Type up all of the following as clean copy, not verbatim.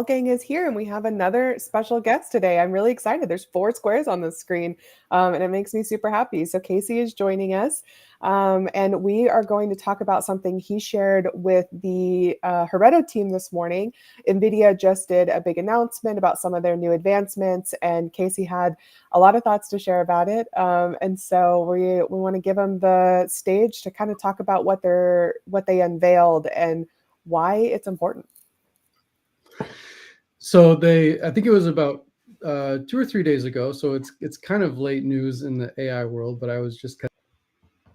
Gang is here, and we have another special guest today. I'm really excited. There's four squares on the screen, and it makes me super happy. So Casey is joining us, and we are going to talk about something he shared with the Hereto team this morning. NVIDIA just did a big announcement about some of their new advancements, and Casey had a lot of thoughts to share about it. And so we want to give him the stage to kind of talk about what they unveiled and why it's important. So I think it was about 2 or 3 days ago. So it's kind of late news in the AI world, but I was just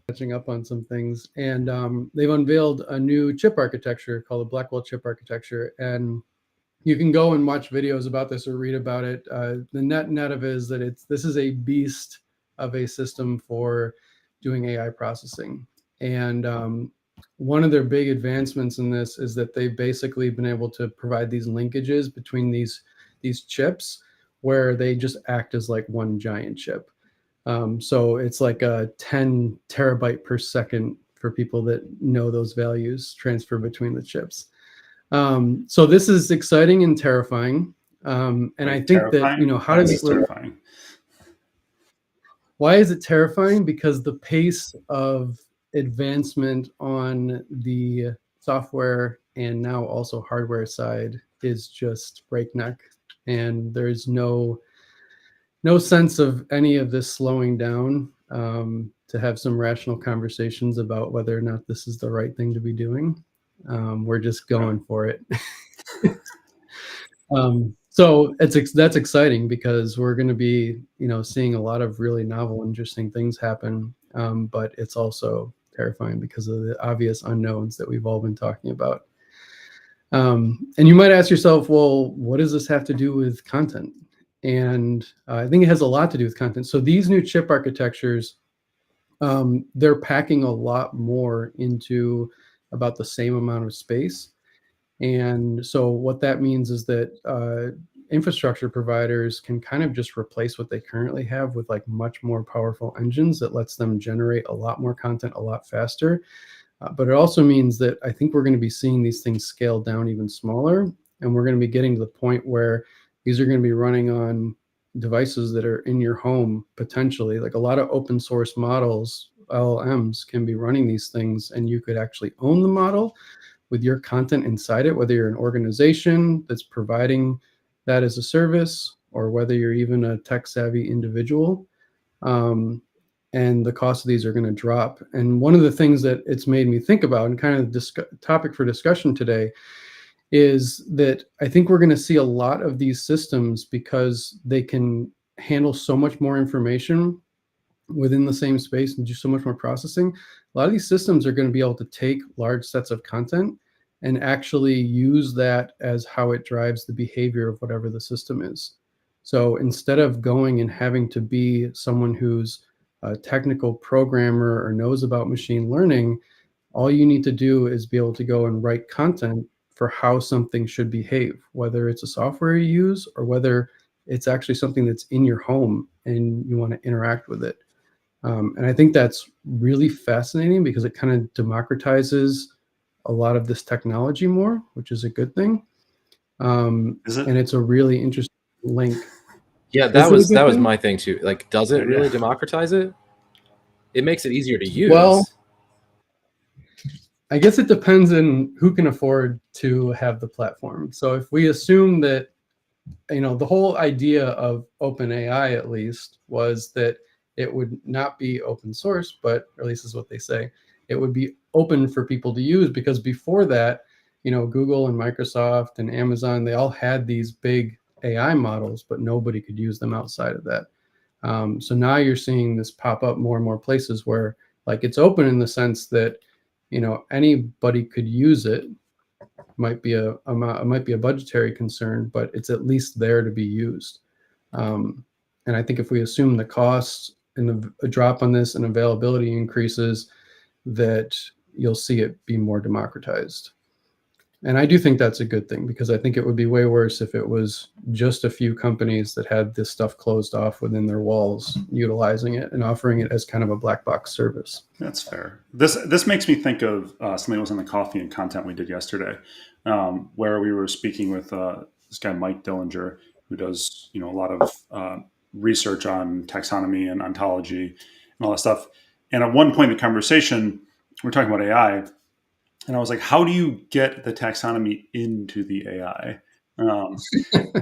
catching up on some things. And they've unveiled a new chip architecture called the Blackwell chip architecture. And you can go and watch videos about this or read about it. The net of it is that this is a beast of a system for doing AI processing. And one of their big advancements in this is that they've basically been able to provide these linkages between these chips where they just act as like one giant chip. So it's like a 10 terabyte per second for people that know those values transfer between the chips. So this is exciting and terrifying. And I think that, how does it terrifying? Why is it terrifying? Because the pace of advancement on the software and now also hardware side is just breakneck. And there's no sense of any of this slowing down to have some rational conversations about whether or not this is the right thing to be doing. We're just going for it. So that's exciting because we're going to be, seeing a lot of really novel, interesting things happen. But it's also terrifying because of the obvious unknowns that we've all been talking about. And you might ask yourself, well, what does this have to do with content? And I think it has a lot to do with content. So these new chip architectures, they're packing a lot more into about the same amount of space. And so what that means is that infrastructure providers can kind of just replace what they currently have with like much more powerful engines that lets them generate a lot more content a lot faster. But it also means that I think we're going to be seeing these things scale down even smaller. And we're going to be getting to the point where these are going to be running on devices that are in your home potentially. Like a lot of open source models, LLMs, can be running these things, and you could actually own the model with your content inside it, whether you're an organization that's providing that as a service or whether you're even a tech-savvy individual. And the cost of these are going to drop. And one of the things that it's made me think about, and kind of the topic for discussion today, is that I think we're going to see a lot of these systems because they can handle so much more information within the same space and do so much more processing. A lot of these systems are going to be able to take large sets of content and actually use that as how it drives the behavior of whatever the system is. So instead of going and having to be someone who's a technical programmer or knows about machine learning, all you need to do is be able to go and write content for how something should behave, whether it's a software you use or whether it's actually something that's in your home and you want to interact with it. And I think that's really fascinating because it kind of democratizes a lot of this technology more, which is a good thing. And it's a really interesting link. Yeah, that was my thing too. Like, does it really democratize it? It makes it easier to use. Well, I guess it depends on who can afford to have the platform. So if we assume that, the whole idea of OpenAI at least was that it would not be open source, but or at least is what they say, it would be open for people to use, because before that, Google and Microsoft and Amazon, they all had these big AI models, but nobody could use them outside of that. So now you're seeing this pop up more and more places where like it's open in the sense that, anybody could use it. Might be a budgetary concern, but it's at least there to be used. And I think if we assume the costs and a drop on this and availability increases, that you'll see it be more democratized. And I do think that's a good thing, because I think it would be way worse if it was just a few companies that had this stuff closed off within their walls, utilizing it and offering it as kind of a black box service. That's fair. This makes me think of something that was in the coffee and content we did yesterday, where we were speaking with this guy Mike Dillinger, who does a lot of research on taxonomy and ontology and all that stuff. And at one point in the conversation, we're talking about AI, and I was like, "How do you get the taxonomy into the AI?"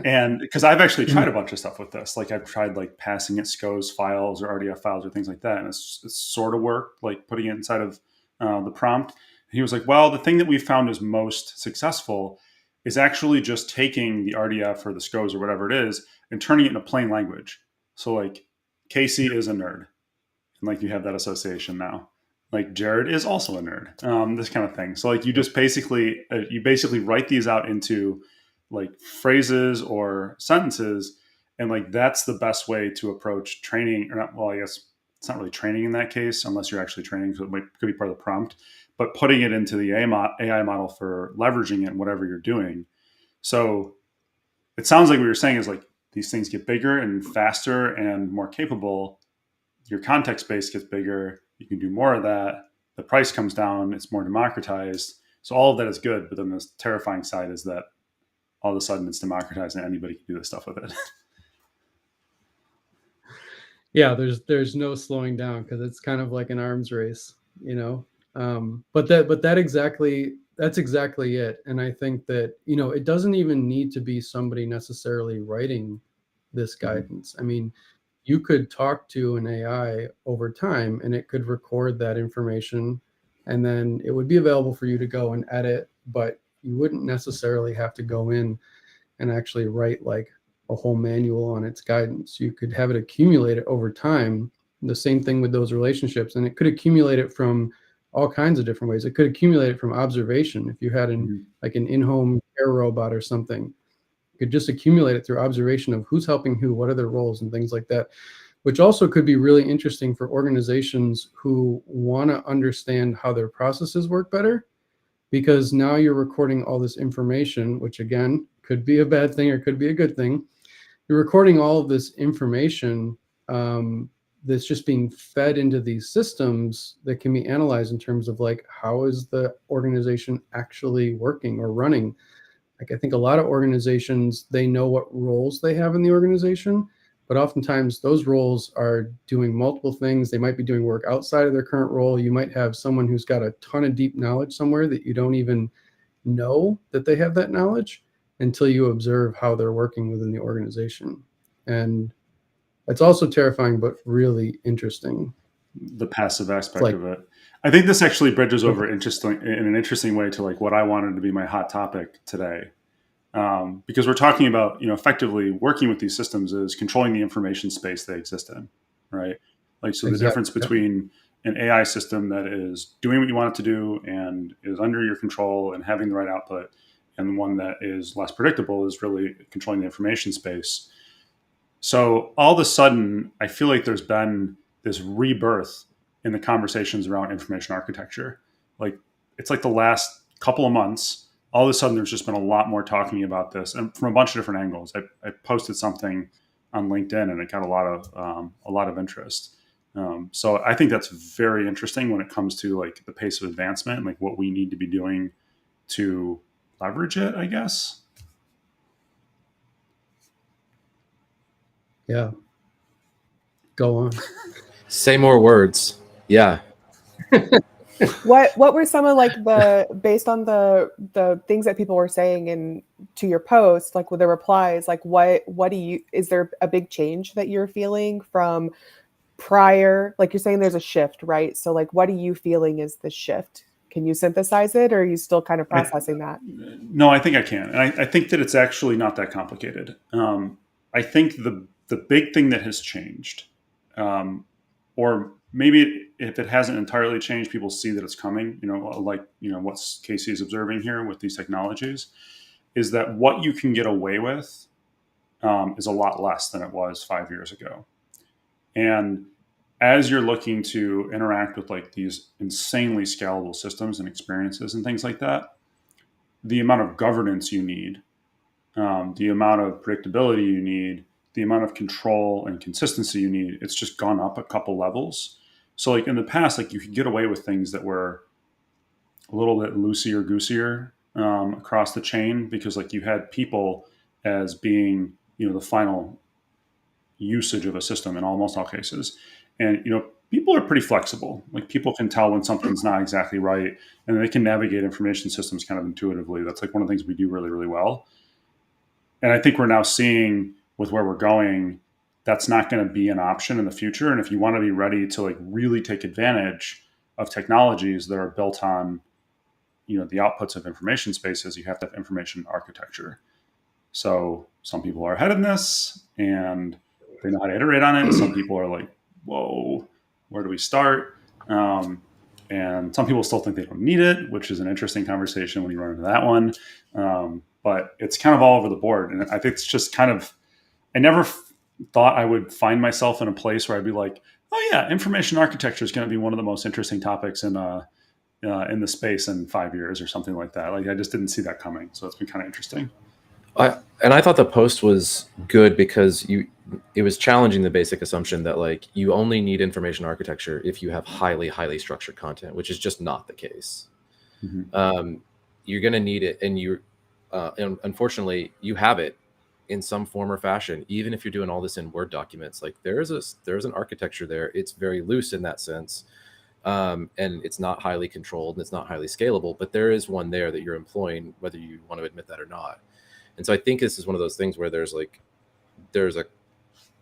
And because I've actually tried a bunch of stuff with this, like I've tried like passing it SCOs files or RDF files or things like that, and it's sort of worked, like putting it inside of the prompt. And he was like, "Well, the thing that we found is most successful is actually just taking the RDF or the SCOs or whatever it is and turning it into plain language. So like Casey is a nerd, and like you have that association now. Like Jared is also a nerd, this kind of thing. So like you just basically write these out into like phrases or sentences, and like that's the best way to approach training. Or not, well, I guess it's not really training in that case unless you're actually training, so it could be part of the prompt, but putting it into the AI model for leveraging it in whatever you're doing. So it sounds like what you're saying is like these things get bigger and faster and more capable. Your context base gets bigger. You can do more of that. The price comes down. It's more democratized. So all of that is good. But then the terrifying side is that all of a sudden it's democratized and anybody can do this stuff with it. Yeah, there's no slowing down because it's kind of like an arms race, But that's exactly it. And I think that it doesn't even need to be somebody necessarily writing this guidance. I mean, you could talk to an AI over time and it could record that information, and then it would be available for you to go and edit, but you wouldn't necessarily have to go in and actually write like a whole manual on its guidance. You could have it accumulate it over time. The same thing with those relationships, and it could accumulate it from all kinds of different ways. It could accumulate it from observation. If you had an in-home care robot or something, you could just accumulate it through observation of who's helping who, what are their roles, and things like that, which also could be really interesting for organizations who want to understand how their processes work better, because now you're recording all this information, which again could be a bad thing or could be a good thing. You're recording all of this information that's just being fed into these systems that can be analyzed in terms of like, how is the organization actually working or running? Like, I think a lot of organizations, they know what roles they have in the organization, but oftentimes those roles are doing multiple things. They might be doing work outside of their current role. You might have someone who's got a ton of deep knowledge somewhere that you don't even know that they have that knowledge until you observe how they're working within the organization. And it's also terrifying, but really interesting. The passive aspect of it. I think this actually bridges over in an interesting way to like what I wanted to be my hot topic today. Because we're talking about, effectively working with these systems is controlling the information space they exist in, right? Like, so the difference between an AI system that is doing what you want it to do and is under your control and having the right output, and one that is less predictable is really controlling the information space. So all of a sudden, I feel like there's been this rebirth in the conversations around information architecture. Like, it's like the last couple of months, all of a sudden there's just been a lot more talking about this, and from a bunch of different angles. I posted something on LinkedIn and it got a lot of interest. So I think that's very interesting when it comes to like the pace of advancement and like what we need to be doing to leverage it, I guess. Yeah. Go on. Say more words. Yeah. What were some of like based on the things that people were saying in to your post, like with the replies, like what is there a big change that you're feeling from prior? Like you're saying there's a shift, right? So like what are you feeling is the shift? Can you synthesize it, or are you still kind of processing that? No, I think I can. And I think that it's actually not that complicated. I think the big thing that has changed, or maybe if it hasn't entirely changed, people see that it's coming, what Casey is observing here with these technologies, is that what you can get away with is a lot less than it was 5 years ago. And as you're looking to interact with like these insanely scalable systems and experiences and things like that, the amount of governance you need, the amount of predictability you need, the amount of control and consistency you need, it's just gone up a couple levels. So like in the past, like you could get away with things that were a little bit loosier goosier across the chain because like you had people as being, the final usage of a system in almost all cases. And, people are pretty flexible. Like, people can tell when something's not exactly right, and they can navigate information systems kind of intuitively. That's like one of the things we do really, really well. And I think we're now seeing with where we're going, that's not going to be an option in the future. And if you want to be ready to like really take advantage of technologies that are built on, the outputs of information spaces, you have to have information architecture. So some people are ahead in this and they know how to iterate on it. Some people are like, whoa, where do we start? And some people still think they don't need it, which is an interesting conversation when you run into that one. But it's kind of all over the board. And I think it's just kind of, I never thought I would find myself in a place where I'd be like, oh yeah, information architecture is going to be one of the most interesting topics in the space in 5 years or something like that. Like, I just didn't see that coming. So it's been kind of interesting. I thought the post was good because it was challenging the basic assumption that like you only need information architecture if you have highly, highly structured content, which is just not the case. Mm-hmm. You're going to need it, and unfortunately, you have it in some form or fashion. Even if you're doing all this in Word documents, like there's an architecture there. It's very loose in that sense, and it's not highly controlled and it's not highly scalable. But there is one there that you're employing, whether you want to admit that or not. And so I think this is one of those things where there's a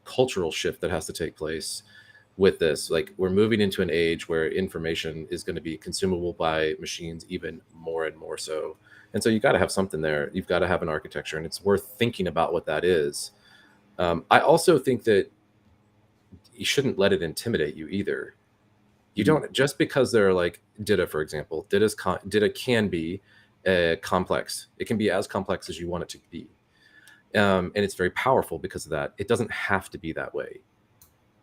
cultural shift that has to take place with this. Like, we're moving into an age where information is going to be consumable by machines even more and more so. And so you got to have something there. You've got to have an architecture, and it's worth thinking about what that is. I also think that you shouldn't let it intimidate you either. You don't, just because they're like DITA, for example, DITA can be complex. It can be as complex as you want it to be. And it's very powerful because of that. It doesn't have to be that way.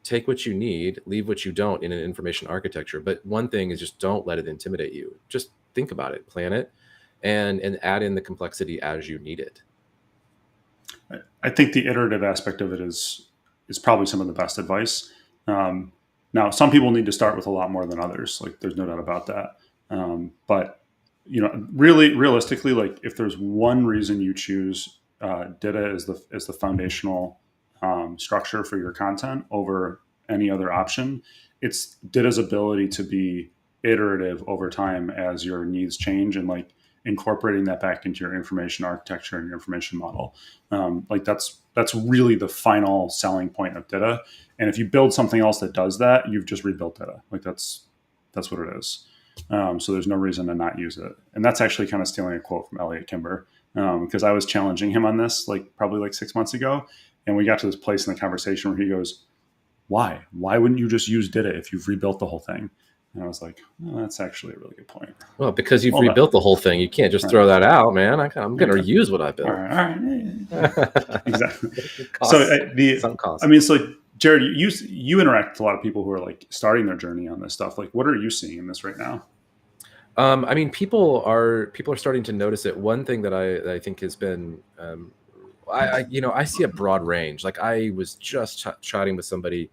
Take what you need, leave what you don't in an information architecture. But one thing is, just don't let it intimidate you. Just think about it, plan it, and add in the complexity as you need it. I think the iterative aspect of it is probably some of the best advice. Now, some people need to start with a lot more than others. Like, there's no doubt about that. But really, realistically, like, if there's one reason you choose DITA as the foundational structure for your content over any other option, it's DITA's ability to be iterative over time as your needs change, and like incorporating that back into your information architecture and your information model. Like, that's really the final selling point of DITA. And if you build something else that does that, you've just rebuilt DITA. Like, that's what it is. So there's no reason to not use it. And that's actually kind of stealing a quote from Elliot Kimber, because I was challenging him on this probably 6 months ago. And we got to this place in the conversation where he goes, why wouldn't you just use DITA if you've rebuilt the whole thing? And I was like, oh, that's actually a really good point. Well, because you've rebuilt the whole thing, you can't just throw that out, man. I'm going to use what I built. All right. Exactly. I mean, it's like, Jared, you interact with a lot of people who are like starting their journey on this stuff. Like, what are you seeing in this right now? I mean, people are starting to notice it. One thing that I think has been, I see a broad range. Like, I was just chatting with somebody.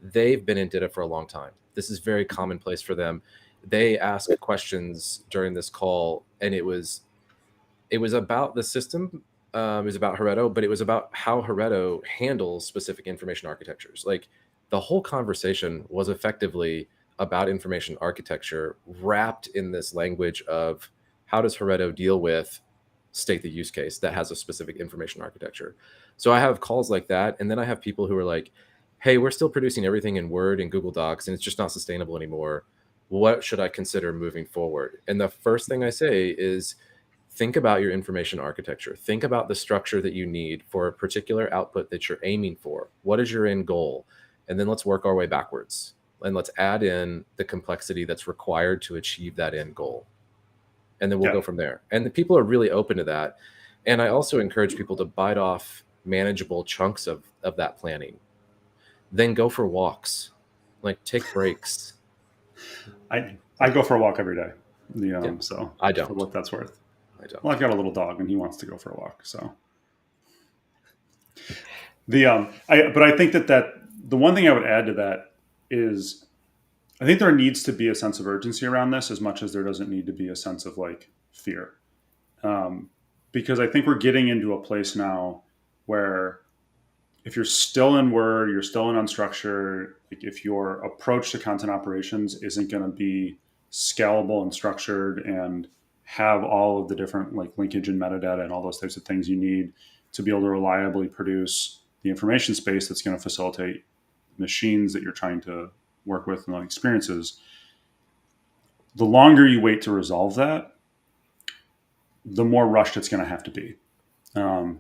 They've been in DITA for a long time. This is very commonplace for them. They asked questions during this call, and it was about the system. It was about Heretto, but it was about how Heretto handles specific information architectures. Like, the whole conversation was effectively about information architecture wrapped in this language of how does Heretto deal with state the use case that has a specific information architecture. So I have calls like that. And then I have people who are like, hey, we're still producing everything in Word and Google Docs, and it's just not sustainable anymore. What should I consider moving forward? And the first thing I say is, think about your information architecture. Think about the structure that you need for a particular output that you're aiming for. What is your end goal? And then let's work our way backwards. And let's add in the complexity that's required to achieve that end goal. And then we'll go from there. And the people are really open to that. And I also encourage people to bite off manageable chunks of that planning. Then go for walks, like take breaks. I go for a walk every day. So I don't. For what that's worth. I don't. Well, I've got a little dog and he wants to go for a walk. So but I think that the one thing I would add to that is, I think there needs to be a sense of urgency around this as much as there doesn't need to be a sense of like fear. because I think we're getting into a place now where if you're still in Word, you're still in unstructured, like if your approach to content operations isn't going to be scalable and structured and have all of the different like linkage and metadata and all those types of things you need to be able to reliably produce the information space that's going to facilitate machines that you're trying to work with and experiences, the longer you wait to resolve that, the more rushed it's going to have to be.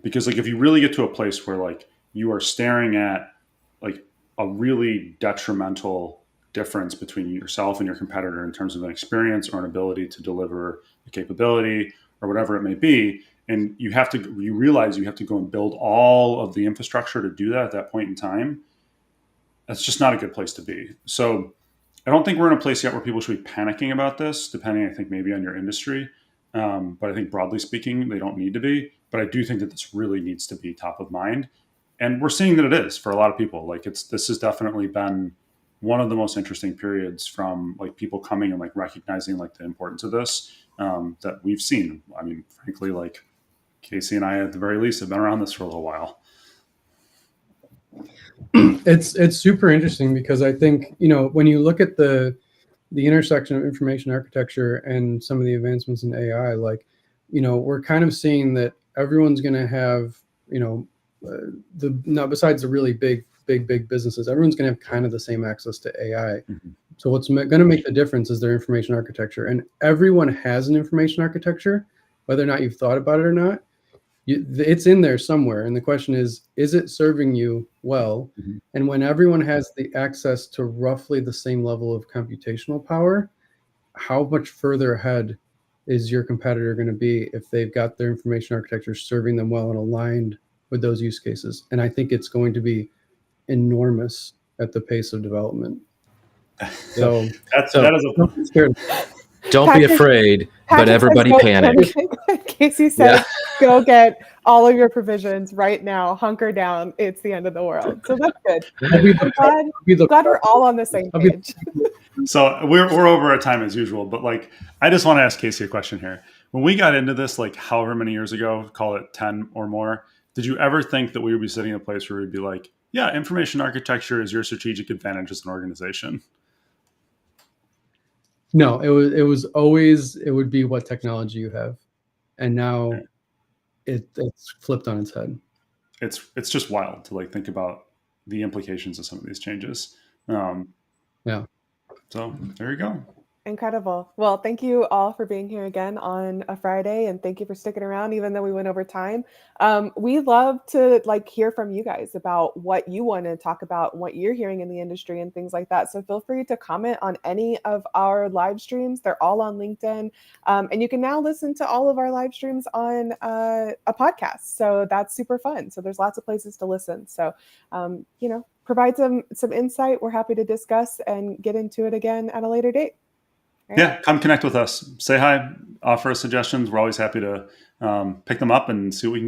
Because like if you really get to a place where like you are staring at like a really detrimental difference between yourself and your competitor in terms of an experience or an ability to deliver a capability or whatever it may be, and you realize you have to go and build all of the infrastructure to do that at that point in time, that's just not a good place to be. So I don't think we're in a place yet where people should be panicking about this, depending, I think, maybe on your industry. But I think broadly speaking, they don't need to be. But I do think that this really needs to be top of mind. And we're seeing that it is for a lot of people. Like this has definitely been one of the most interesting periods from like people coming and like recognizing like the importance of this that we've seen. I mean, frankly, like Casey and I at the very least have been around this for a little while. It's super interesting because I think, when you look at the intersection of information architecture and some of the advancements in AI, like, we're kind of seeing that everyone's going to have, besides the really big businesses, everyone's going to have kind of the same access to AI. Mm-hmm. So what's going to make the difference is their information architecture, and everyone has an information architecture, whether or not you've thought about it or not. It's in there somewhere, and the question is it serving you well? Mm-hmm. And when everyone has the access to roughly the same level of computational power, how much further ahead is your competitor going to be if they've got their information architecture serving them well and aligned with those use cases? And I think it's going to be enormous at the pace of development. So that is a don't be afraid, but everybody panic. Casey said, go get all of your provisions right now, hunker down. It's the end of the world. So that's good. I'm glad we're all on the same page. So we're over our time as usual, but like, I just want to ask Casey a question here. When we got into this, like however many years ago, call it 10 or more, did you ever think that we would be sitting in a place where we'd be like, yeah, information architecture is your strategic advantage as an organization? No, it was always, it would be what technology you have. And now it's flipped on its head. It's just wild to like think about the implications of some of these changes. Yeah. So there you go. Incredible. Well, thank you all for being here again on a Friday, and thank you for sticking around even though we went over time. We love to hear from you guys about what you want to talk about, what you're hearing in the industry and things like that. So feel free to comment on any of our live streams. They're all on LinkedIn. And you can now listen to all of our live streams on a podcast. So that's super fun. So there's lots of places to listen. So, provide some insight. We're happy to discuss and get into it again at a later date. Right. Yeah, come connect with us. Say hi, offer us suggestions. We're always happy to pick them up and see what we can do.